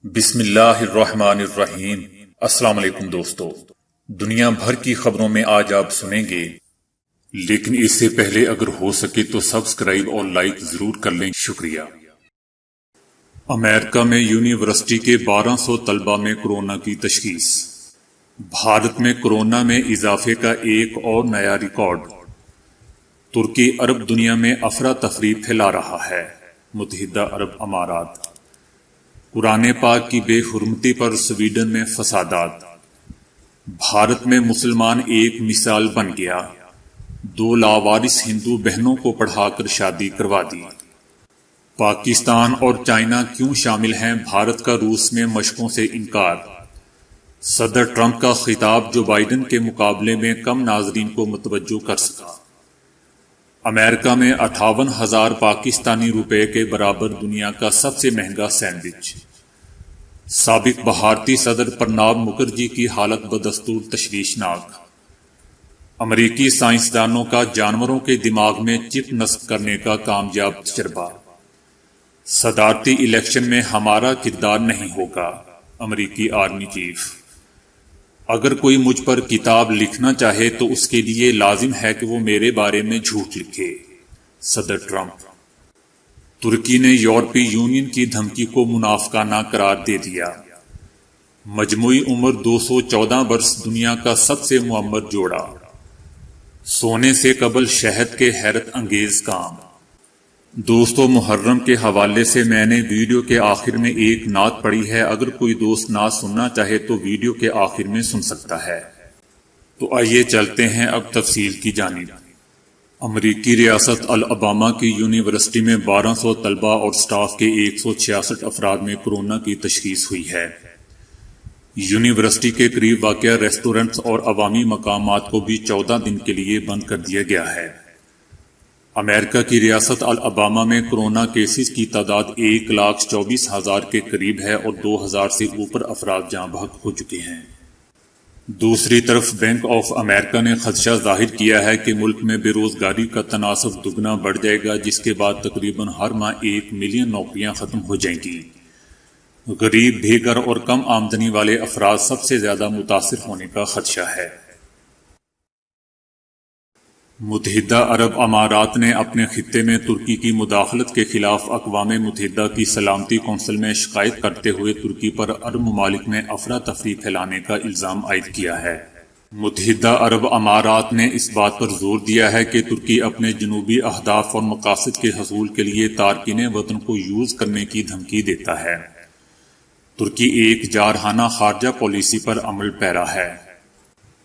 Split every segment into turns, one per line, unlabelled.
بسم اللہ الرحمن الرحیم۔ السلام علیکم دوستو، دنیا بھر کی خبروں میں آج آپ سنیں گے، لیکن اس سے پہلے اگر ہو سکے تو سبسکرائب اور لائک ضرور کر لیں، شکریہ۔ امریکہ میں یونیورسٹی کے 1200 طلبہ میں کورونا کی تشخیص۔ بھارت میں کورونا میں اضافے کا ایک اور نیا ریکارڈ۔ ترکی عرب دنیا میں افراتفری پھیلا رہا ہے۔ متحدہ عرب امارات۔ قرآن پاک کی بے حرمتی پر سویڈن میں فسادات۔ بھارت میں مسلمان ایک مثال بن گیا، 2 لاوارث ہندو بہنوں کو پڑھا کر شادی کروا دی۔ پاکستان اور چائنا کیوں شامل ہیں؟ بھارت کا روس میں مشقوں سے انکار۔ صدر ٹرمپ کا خطاب جو بائیڈن کے مقابلے میں کم ناظرین کو متوجہ کر سکا۔ امریکہ میں 58,000 پاکستانی روپے کے برابر دنیا کا سب سے مہنگا سینڈوچ۔ سابق بھارتی صدر پرناب مکھرجی کی حالت بدستور تشویشناک۔ امریکی سائنسدانوں کا جانوروں کے دماغ میں چپ نصب کرنے کا کامیاب تجربہ۔ صدارتی الیکشن میں ہمارا کردار نہیں ہوگا، امریکی آرمی چیف۔ اگر کوئی مجھ پر کتاب لکھنا چاہے تو اس کے لیے لازم ہے کہ وہ میرے بارے میں جھوٹ لکھے، صدر ٹرمپ۔ ترکی نے یورپی یونین کی دھمکی کو منافقانہ قرار دے دیا۔ مجموعی عمر 214 برس، دنیا کا سب سے معمر جوڑا۔ سونے سے قبل شہد کے حیرت انگیز کام۔ دوستو، محرم کے حوالے سے میں نے ویڈیو کے آخر میں ایک نعت پڑھی ہے، اگر کوئی دوست نعت سننا چاہے تو ویڈیو کے آخر میں سن سکتا ہے۔ تو آئیے چلتے ہیں اب تفصیل کی جانب۔ امریکی ریاست الاباما کی یونیورسٹی میں 1200 طلبہ اور سٹاف کے 166 افراد میں کورونا کی تشخیص ہوئی ہے۔ یونیورسٹی کے قریب واقع ریسٹورنٹس اور عوامی مقامات کو بھی 14 دن کے لیے بند کر دیا گیا ہے۔ امریکہ کی ریاست الاباما میں کورونا کیسز کی تعداد 1,24,000 کے قریب ہے اور 2,000 سے اوپر افراد جاں بحق ہو چکے ہیں۔ دوسری طرف بینک آف امریکہ نے خدشہ ظاہر کیا ہے کہ ملک میں بے روزگاری کا تناسب دگنا بڑھ جائے گا، جس کے بعد تقریباً ہر ماہ 1 ملین نوکریاں ختم ہو جائیں گی۔ غریب، بے گھر اور کم آمدنی والے افراد سب سے زیادہ متاثر ہونے کا خدشہ ہے۔ متحدہ عرب امارات نے اپنے خطے میں ترکی کی مداخلت کے خلاف اقوام متحدہ کی سلامتی کونسل میں شکایت کرتے ہوئے ترکی پر عرب ممالک میں افراتفری پھیلانے کا الزام عائد کیا ہے۔ متحدہ عرب امارات نے اس بات پر زور دیا ہے کہ ترکی اپنے جنوبی اہداف اور مقاصد کے حصول کے لیے تارکین وطن کو یوز کرنے کی دھمکی دیتا ہے۔ ترکی ایک جارحانہ خارجہ پالیسی پر عمل پیرا ہے۔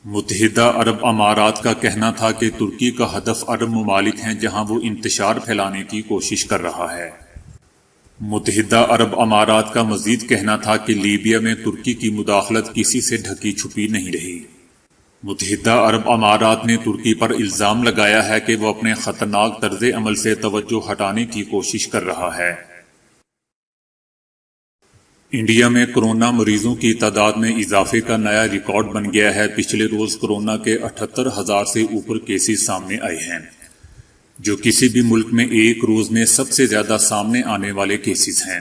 متحدہ عرب امارات کا کہنا تھا کہ ترکی کا ہدف عرب ممالک ہیں جہاں وہ انتشار پھیلانے کی کوشش کر رہا ہے۔ متحدہ عرب امارات کا مزید کہنا تھا کہ لیبیا میں ترکی کی مداخلت کسی سے ڈھکی چھپی نہیں رہی۔ متحدہ عرب امارات نے ترکی پر الزام لگایا ہے کہ وہ اپنے خطرناک طرز عمل سے توجہ ہٹانے کی کوشش کر رہا ہے۔ انڈیا میں کورونا مریضوں کی تعداد میں اضافے کا نیا ریکارڈ بن گیا ہے۔ پچھلے روز کورونا کے 78,000 سے اوپر کیسز سامنے آئے ہیں، جو کسی بھی ملک میں ایک روز میں سب سے زیادہ سامنے آنے والے کیسز ہیں۔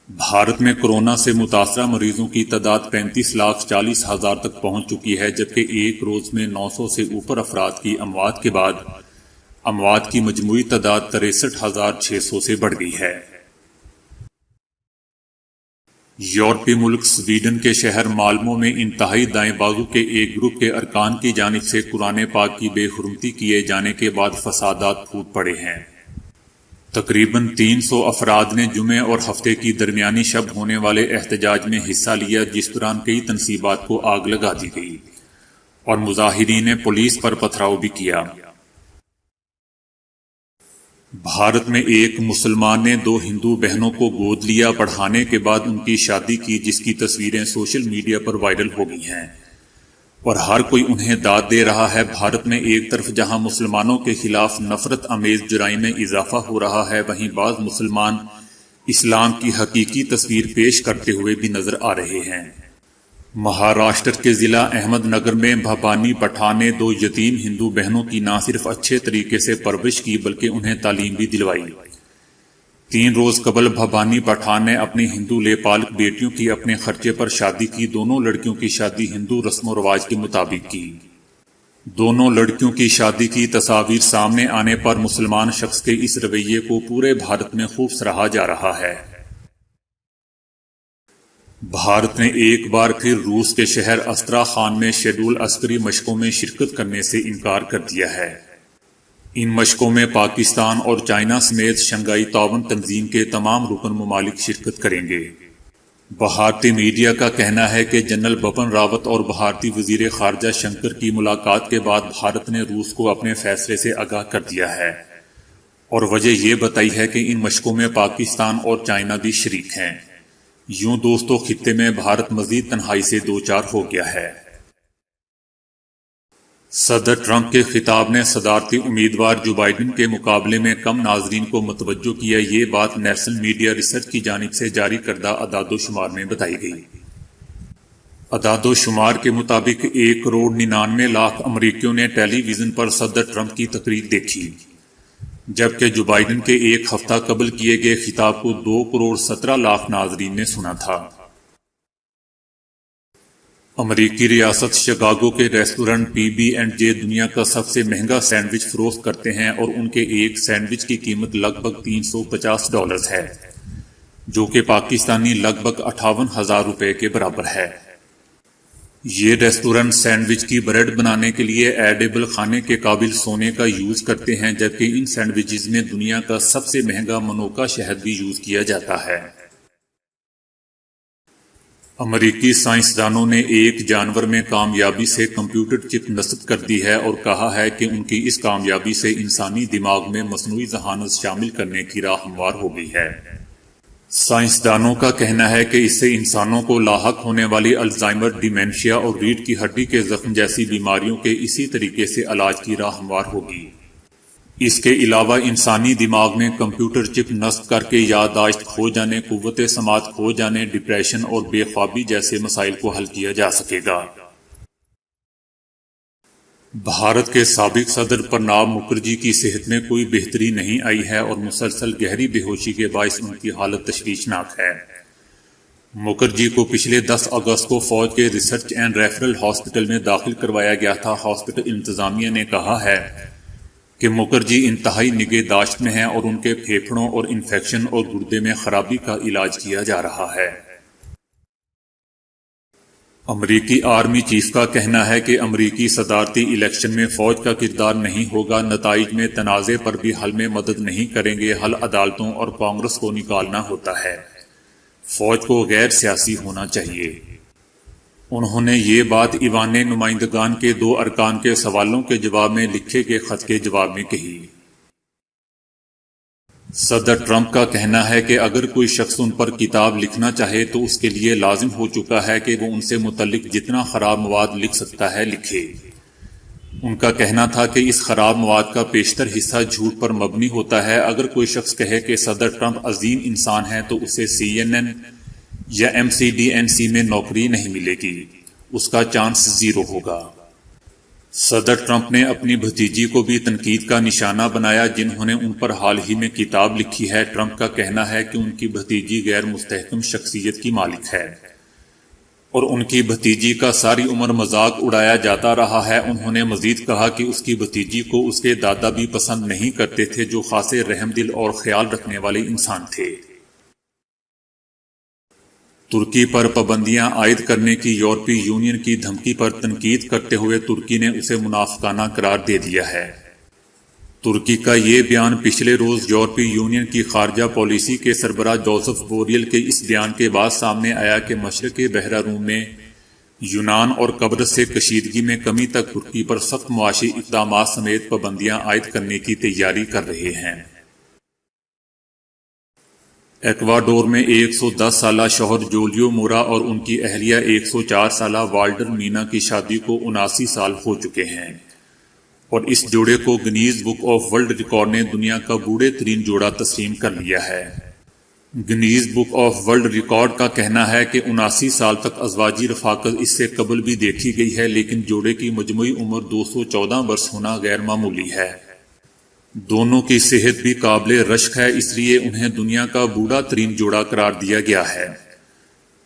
بھارت میں کورونا سے متاثرہ مریضوں کی تعداد 35,40,000 تک پہنچ چکی ہے، جبکہ ایک روز میں 900 سے اوپر افراد کی اموات کے بعد اموات کی مجموعی تعداد 63,600 سے بڑھ گئی ہے۔ یورپی ملک سویڈن کے شہر مالمو میں انتہائی دائیں بازو کے ایک گروپ کے ارکان کی جانب سے قرآن پاک کی بے حرمتی کیے جانے کے بعد فسادات پھوٹ پڑے ہیں۔ تقریباً 300 افراد نے جمعے اور ہفتے کی درمیانی شب ہونے والے احتجاج میں حصہ لیا، جس دوران کئی تنصیبات کو آگ لگا دی گئی اور مظاہرین نے پولیس پر پتھراؤ بھی کیا۔ بھارت میں ایک مسلمان نے 2 ہندو بہنوں کو گود لیا، پڑھانے کے بعد ان کی شادی کی، جس کی تصویریں سوشل میڈیا پر وائرل ہو گئی ہیں اور ہر کوئی انہیں داد دے رہا ہے۔ بھارت میں ایک طرف جہاں مسلمانوں کے خلاف نفرت آمیز جرائم میں اضافہ ہو رہا ہے، وہیں بعض مسلمان اسلام کی حقیقی تصویر پیش کرتے ہوئے بھی نظر آ رہے ہیں۔ مہاراشٹر کے ضلع احمد نگر میں بھبانی پٹھان نے 2 یتیم ہندو بہنوں کی نہ صرف اچھے طریقے سے پرورش کی بلکہ انہیں تعلیم بھی دلوائی۔ 3 روز قبل بھوانی پٹھان نے اپنی ہندو لیپالک بیٹیوں کی اپنے خرچے پر شادی کی۔ دونوں لڑکیوں کی شادی ہندو رسم و رواج کے مطابق کی۔ دونوں لڑکیوں کی شادی کی تصاویر سامنے آنے پر مسلمان شخص کے اس رویے کو پورے بھارت میں خوب سراہا جا رہا ہے۔ بھارت نے ایک بار پھر روس کے شہر استراخان میں شیڈول عسکری مشقوں میں شرکت کرنے سے انکار کر دیا ہے۔ ان مشقوں میں پاکستان اور چائنا سمیت شنگھائی تعاون تنظیم کے تمام رکن ممالک شرکت کریں گے۔ بھارتی میڈیا کا کہنا ہے کہ جنرل بپن راوت اور بھارتی وزیر خارجہ شنکر کی ملاقات کے بعد بھارت نے روس کو اپنے فیصلے سے آگاہ کر دیا ہے اور وجہ یہ بتائی ہے کہ ان مشقوں میں پاکستان اور چائنا بھی شریک ہیں۔ یوں دوستو خطے میں بھارت مزید تنہائی سے دوچار ہو گیا ہے۔ صدر ٹرمپ کے خطاب نے صدارتی امیدوار جو بائیڈن کے مقابلے میں کم ناظرین کو متوجہ کیا۔ یہ بات نیشنل میڈیا ریسرچ کی جانب سے جاری کردہ اعداد و شمار میں بتائی گئی۔ اعداد و شمار کے مطابق 1.99 کروڑ امریکیوں نے ٹیلی ویژن پر صدر ٹرمپ کی تقریر دیکھی، جبکہ جو بائیڈن کے ایک ہفتہ قبل کیے گئے خطاب کو 2.17 کروڑ ناظرین نے سنا تھا۔ امریکی ریاست شکاگو کے ریسٹورنٹ PB&J دنیا کا سب سے مہنگا سینڈوچ فروخت کرتے ہیں اور ان کے ایک سینڈوچ کی قیمت لگ بھگ $350 ہے، جو کہ پاکستانی لگ بھگ 58,000 روپے کے برابر ہے۔ یہ ریسٹورنٹ سینڈوچ کی بریڈ بنانے کے لیے ایڈیبل کھانے کے قابل سونے کا یوز کرتے ہیں، جبکہ ان سینڈوچز میں دنیا کا سب سے مہنگا منوکا شہد بھی یوز کیا جاتا ہے۔ امریکی سائنسدانوں نے ایک جانور میں کامیابی سے کمپیوٹر چپ نصب کر دی ہے اور کہا ہے کہ ان کی اس کامیابی سے انسانی دماغ میں مصنوعی ذہانت شامل کرنے کی راہ ہموار ہو گئی ہے۔ سائنسدانوں کا کہنا ہے کہ اس سے انسانوں کو لاحق ہونے والی الزائمر، ڈیمینشیا اور ریڑھ کی ہڈی کے زخم جیسی بیماریوں کے اسی طریقے سے علاج کی راہ ہموار ہوگی۔ اس کے علاوہ انسانی دماغ میں کمپیوٹر چپ نصب کر کے یادداشت کھو جانے، قوت سماعت کھو جانے، ڈپریشن اور بے خوابی جیسے مسائل کو حل کیا جا سکے گا۔ بھارت کے سابق صدر پرناب مکھرجی کی صحت میں کوئی بہتری نہیں آئی ہے اور مسلسل گہری بے ہوشی کے باعث ان کی حالت تشویشناک ہے۔ مکھرجی کو پچھلے 10 اگست کو فوج کے ریسرچ اینڈ ریفرل ہاسپٹل میں داخل کروایا گیا تھا۔ ہاسپٹل انتظامیہ نے کہا ہے کہ مکھرجی انتہائی نگہداشت میں ہیں اور ان کے پھیپھڑوں اور انفیکشن اور گردے میں خرابی کا علاج کیا جا رہا ہے۔ امریکی آرمی چیف کا کہنا ہے کہ امریکی صدارتی الیکشن میں فوج کا کردار نہیں ہوگا، نتائج میں تنازع پر بھی حل میں مدد نہیں کریں گے، حل عدالتوں اور کانگریس کو نکالنا ہوتا ہے، فوج کو غیر سیاسی ہونا چاہیے۔ انہوں نے یہ بات ایوان نمائندگان کے 2 ارکان کے سوالوں کے جواب میں لکھے گئے خط کے جواب میں کہی۔ صدر ٹرمپ کا کہنا ہے کہ اگر کوئی شخص ان پر کتاب لکھنا چاہے تو اس کے لیے لازم ہو چکا ہے کہ وہ ان سے متعلق جتنا خراب مواد لکھ سکتا ہے لکھے۔ ان کا کہنا تھا کہ اس خراب مواد کا بیشتر حصہ جھوٹ پر مبنی ہوتا ہے۔ اگر کوئی شخص کہے کہ صدر ٹرمپ عظیم انسان ہے تو اسے CNN یا MCDNC میں نوکری نہیں ملے گی، اس کا چانس 0 ہوگا۔ صدر ٹرمپ نے اپنی بھتیجی کو بھی تنقید کا نشانہ بنایا، جنہوں نے ان پر حال ہی میں کتاب لکھی ہے۔ ٹرمپ کا کہنا ہے کہ ان کی بھتیجی غیر مستحکم شخصیت کی مالک ہے اور ان کی بھتیجی کا ساری عمر مذاق اڑایا جاتا رہا ہے۔ انہوں نے مزید کہا کہ اس کی بھتیجی کو اس کے دادا بھی پسند نہیں کرتے تھے، جو خاصے رحم دل اور خیال رکھنے والے انسان تھے۔ ترکی پر پابندیاں عائد کرنے کی یورپی یونین کی دھمکی پر تنقید کرتے ہوئے ترکی نے اسے منافقانہ قرار دے دیا ہے۔ ترکی کا یہ بیان پچھلے روز یورپی یونین کی خارجہ پالیسی کے سربراہ جوزف بوریل کے اس بیان کے بعد سامنے آیا کہ مشرق بحیرہ روم میں یونان اور قبرص سے کشیدگی میں کمی تک ترکی پر سخت معاشی اقدامات سمیت پابندیاں عائد کرنے کی تیاری کر رہے ہیں۔ ایکواڈور میں 110 سالہ شوہر جولیو مورا اور ان کی اہلیہ 104 سالہ والڈر مینا کی شادی کو 79 سال ہو چکے ہیں اور اس جوڑے کو Guinness book of world record نے دنیا کا بوڑھے ترین جوڑا تسلیم کر لیا ہے۔ Guinness book of world record کا کہنا ہے کہ 79 سال تک ازواجی رفاقت اس سے قبل بھی دیکھی گئی ہے، لیکن جوڑے کی مجموعی عمر 214 برس ہونا غیر معمولی ہے۔ دونوں کی صحت بھی قابل رشک ہے، اس لیے انہیں دنیا کا بوڑھا ترین جوڑا قرار دیا گیا ہے۔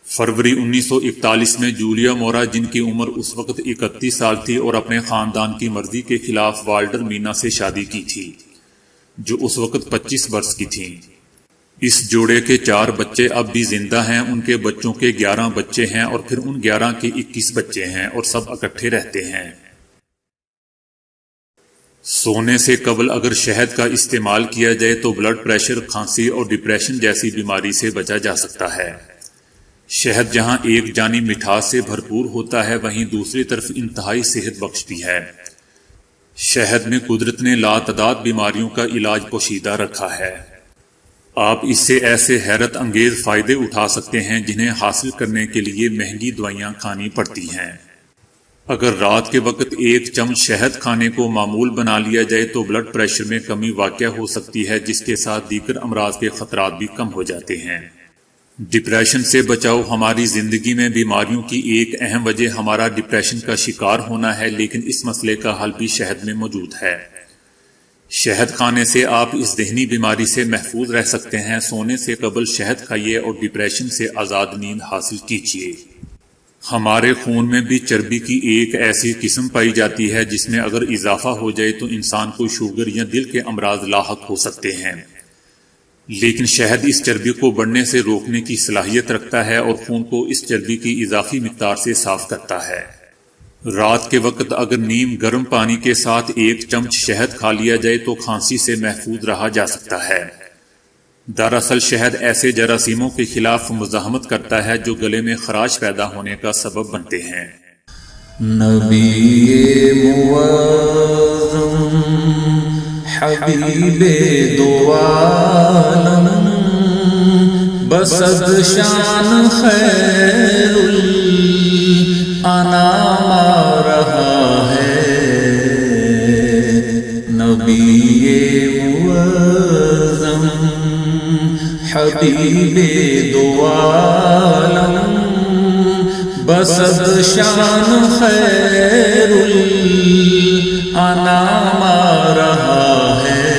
فروری 1941 میں جولیا مورا، جن کی عمر اس وقت 31 سال تھی اور اپنے خاندان کی مرضی کے خلاف والٹر مینا سے شادی کی تھی، جو اس وقت 25 برس کی تھیں۔ اس جوڑے کے 4 بچے اب بھی زندہ ہیں، ان کے بچوں کے 11 بچے ہیں اور پھر ان 11 کے 21 بچے ہیں اور سب اکٹھے رہتے ہیں۔ سونے سے قبل اگر شہد کا استعمال کیا جائے تو بلڈ پریشر، کھانسی اور ڈپریشن جیسی بیماری سے بچا جا سکتا ہے۔ شہد جہاں ایک جانب مٹھاس سے بھرپور ہوتا ہے، وہیں دوسری طرف انتہائی صحت بخش بھی ہے۔ شہد میں قدرت نے لاتعداد بیماریوں کا علاج پوشیدہ رکھا ہے۔ آپ اس سے ایسے حیرت انگیز فائدے اٹھا سکتے ہیں جنہیں حاصل کرنے کے لیے مہنگی دوائیاں کھانی پڑتی ہیں۔ اگر رات کے وقت 1 چمچ شہد کھانے کو معمول بنا لیا جائے تو بلڈ پریشر میں کمی واقع ہو سکتی ہے، جس کے ساتھ دیگر امراض کے خطرات بھی کم ہو جاتے ہیں۔ ڈپریشن سے بچاؤ۔ ہماری زندگی میں بیماریوں کی ایک اہم وجہ ہمارا ڈپریشن کا شکار ہونا ہے، لیکن اس مسئلے کا حل بھی شہد میں موجود ہے۔ شہد کھانے سے آپ اس ذہنی بیماری سے محفوظ رہ سکتے ہیں۔ سونے سے قبل شہد کھائیے اور ڈپریشن سے آزاد نیند حاصل کیجیے۔ ہمارے خون میں بھی چربی کی ایک ایسی قسم پائی جاتی ہے جس میں اگر اضافہ ہو جائے تو انسان کو شوگر یا دل کے امراض لاحق ہو سکتے ہیں، لیکن شہد اس چربی کو بڑھنے سے روکنے کی صلاحیت رکھتا ہے اور خون کو اس چربی کی اضافی مقدار سے صاف کرتا ہے۔ رات کے وقت اگر نیم گرم پانی کے ساتھ 1 چمچ شہد کھا لیا جائے تو کھانسی سے محفوظ رہا جا سکتا ہے۔ دراصل شہد ایسے جراثیموں کے خلاف مزاحمت کرتا ہے جو گلے میں خراش پیدا ہونے کا سبب بنتے ہیں۔
نبی معظم حبیب دو عالم بسد شان خیر الانام آ رہا ہے۔ نبی معظم حبیب دو عالم بسد شان خیر الانام آ رہا ہے۔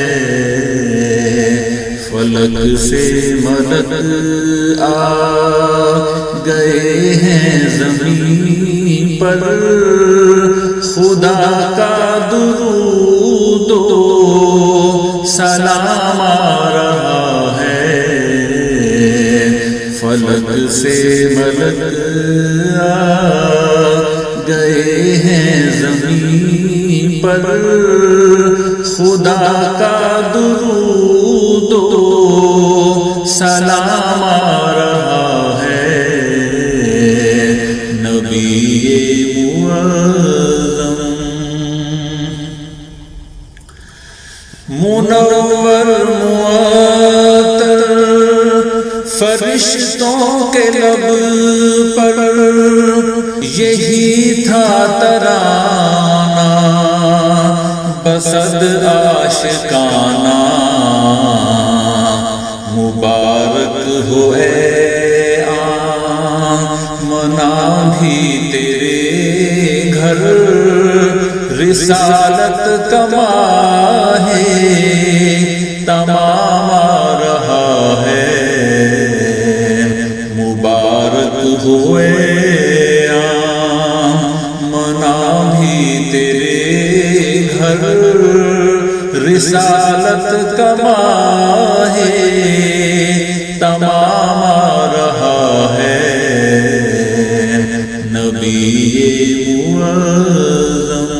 فلک سے ملک آ گئے ہیں زمین پر، خدا کا درود و سلام آ رہا ہے۔ فلک سے ملک آ گئے ہیں زمین پر، خدا کا درود و سلام آ رہا ہے۔ نبی معظم منور معطر فرشتوں کے لب پر، یہی تھا ترانہ بسد عاشقانہ۔ مبارک ہو اے آمنہ بھی تیرے گھر، رسالت کا ماہ تمام آ رہا ہے۔ مبارک ہوئے آمنہ بھی تیرے گھر، رسالت کا ماہ تمام آ رہا ہے۔ نبی معظم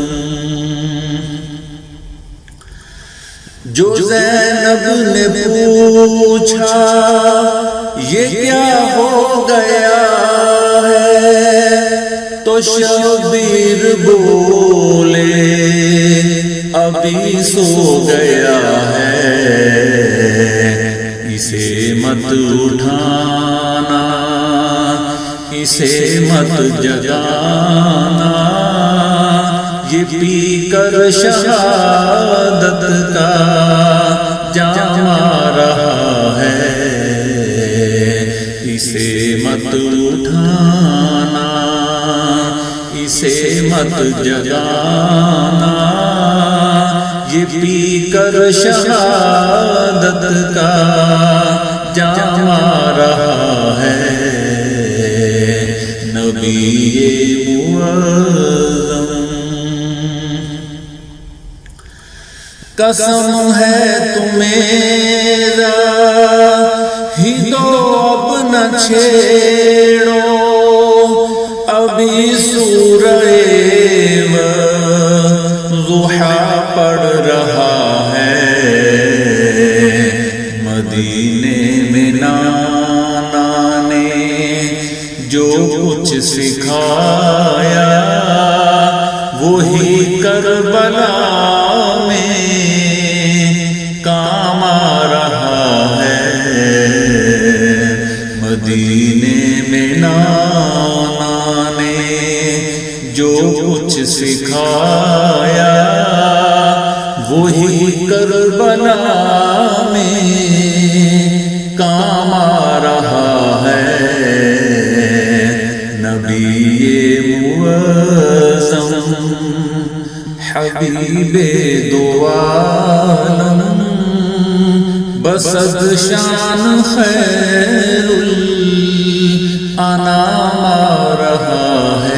جو زینب نے پوچھا یہ کیا ہو گیا ہے، تو شبیر بولے ابھی سو گیا ہے۔ اسے مت اٹھانا، اسے مت جگانا، یہ پی کر شہادت کا جام آ رہا ہے۔ اسے مت اٹھانا، اسے مت جگانا، یہ پی کر شہادت کا جام آ رہا ہے نبی معظم۔ قسم ہے تمہیں ہی دو اب نہ چھیڑو، ابھی سورہ ضحیٰ پڑھ رہا ہے، مدینے میں نانا نے جو کچھ سکھایا وہی کربلا میں کام آ رہا ہے، مدینے میں نانا نے جو کچھ سکھایا وہی کربلا میں کام آ رہا ہے، نبی معظم حبیب دو عالم بسد شان خیر الانام آ رہا ہے،